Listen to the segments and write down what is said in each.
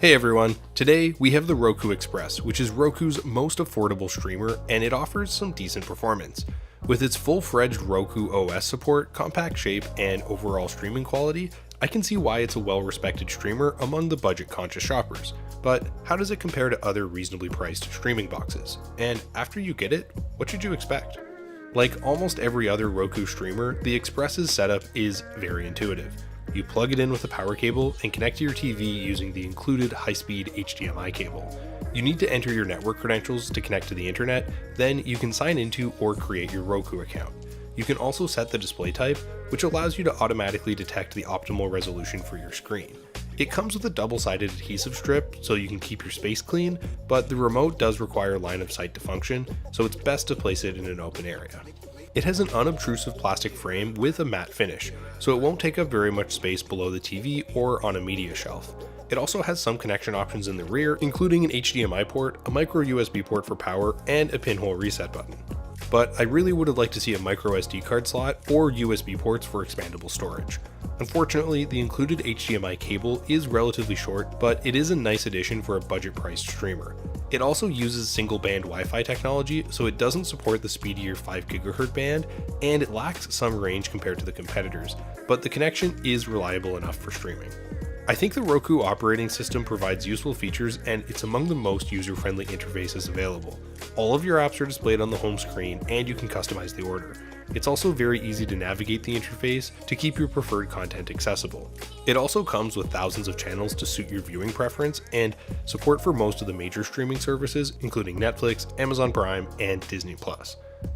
Hey everyone, today we have the Roku Express, which is Roku's most affordable streamer, and it offers some decent performance. With its full-fledged Roku OS support, compact shape, and overall streaming quality, I can see why it's a well-respected streamer among the budget-conscious shoppers. But how does it compare to other reasonably priced streaming boxes? And after you get it, what should you expect? Like almost every other Roku streamer, the Express's setup is very intuitive. You plug it in with a power cable and connect to your TV using the included High Speed HDMI cable. You need to enter your network credentials to connect to the internet, then you can sign into or create your Roku account. You can also set the display type, which allows you to automatically detect the optimal resolution for your screen. It comes with a double-sided adhesive strip so you can keep your space clean, but the remote does require line of sight to function, so it's best to place it in an open area. It has an unobtrusive plastic frame with a matte finish, so it won't take up very much space below the TV or on a media shelf. It also has some connection options in the rear, including an HDMI port, a micro USB port for power, and a pinhole reset button. But I really would have liked to see a micro SD card slot or USB ports for expandable storage. Unfortunately, the included HDMI cable is relatively short, but it is a nice addition for a budget-priced streamer. It also uses single-band Wi-Fi technology, so it doesn't support the speedier 5 GHz band, and it lacks some range compared to the competitors, but the connection is reliable enough for streaming. I think the Roku operating system provides useful features, and it's among the most user-friendly interfaces available. All of your apps are displayed on the home screen, and you can customize the order. It's also very easy to navigate the interface to keep your preferred content accessible. It also comes with thousands of channels to suit your viewing preference, and support for most of the major streaming services, including Netflix, Amazon Prime, and Disney+.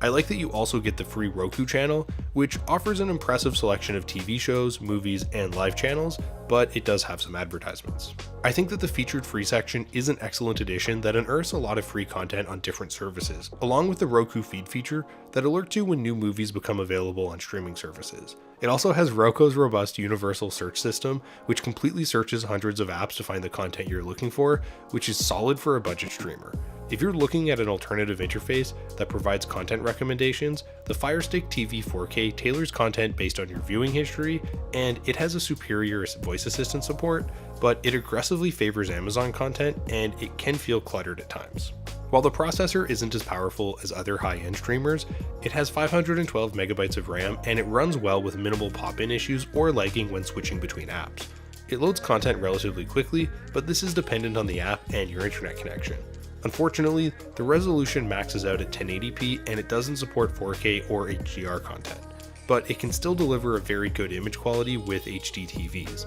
I like that you also get the free Roku Channel, which offers an impressive selection of TV shows, movies, and live channels, but it does have some advertisements. I think that the featured free section is an excellent addition that unearths a lot of free content on different services, along with the Roku feed feature that alerts you when new movies become available on streaming services. It also has Roku's robust universal search system, which completely searches hundreds of apps to find the content you're looking for, which is solid for a budget streamer. If you're looking at an alternative interface that provides content recommendations, the Fire Stick TV 4K tailors content based on your viewing history, and it has a superior voice assistant support, but it aggressively favors Amazon content and it can feel cluttered at times. While the processor isn't as powerful as other high-end streamers, it has 512 megabytes of RAM and it runs well with minimal pop-in issues or lagging when switching between apps. It loads content relatively quickly, but this is dependent on the app and your internet connection. Unfortunately, the resolution maxes out at 1080p and it doesn't support 4K or HDR content, but it can still deliver a very good image quality with HD TVs.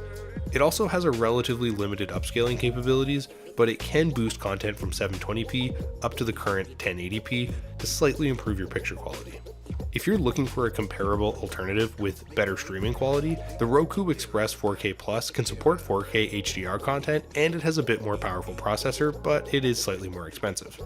It also has a relatively limited upscaling capabilities, but it can boost content from 720p up to the current 1080p to slightly improve your picture quality. If you're looking for a comparable alternative with better streaming quality, the Roku Express 4K Plus can support 4K HDR content, and it has a bit more powerful processor, but it is slightly more expensive.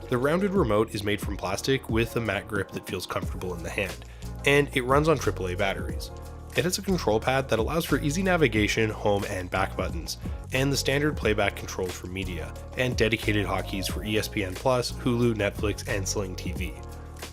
The rounded remote is made from plastic with a matte grip that feels comfortable in the hand, and it runs on AAA batteries. It has a control pad that allows for easy navigation, home, and back buttons, and the standard playback controls for media, and dedicated hotkeys for ESPN+, Hulu, Netflix, and Sling TV.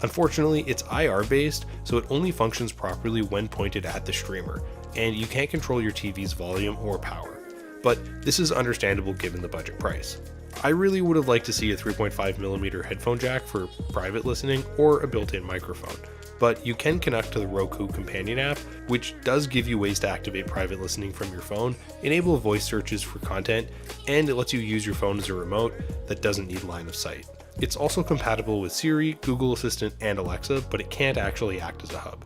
Unfortunately, it's IR based, so it only functions properly when pointed at the streamer, and you can't control your TV's volume or power. But this is understandable given the budget price. I really would have liked to see a 3.5mm headphone jack for private listening or a built-in microphone, but you can connect to the Roku Companion app, which does give you ways to activate private listening from your phone, enable voice searches for content, and it lets you use your phone as a remote that doesn't need line of sight. It's also compatible with Siri, Google Assistant, and Alexa, but it can't actually act as a hub.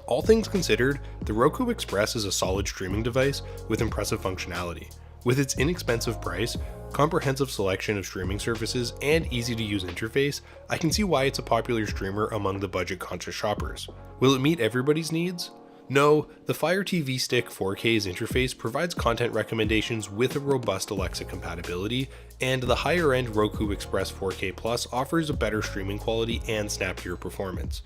All things considered, the Roku Express is a solid streaming device with impressive functionality. With its inexpensive price, comprehensive selection of streaming services, and easy-to-use interface, I can see why it's a popular streamer among the budget-conscious shoppers. Will it meet everybody's needs? No, the Fire TV Stick 4K's interface provides content recommendations with a robust Alexa compatibility, and the higher-end Roku Express 4K Plus offers a better streaming quality and snappier performance.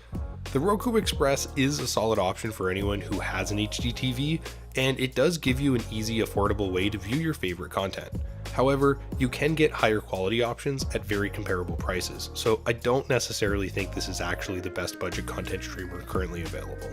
The Roku Express is a solid option for anyone who has an HD TV, and it does give you an easy, affordable way to view your favorite content. However, you can get higher quality options at very comparable prices, so I don't necessarily think this is actually the best budget content streamer currently available.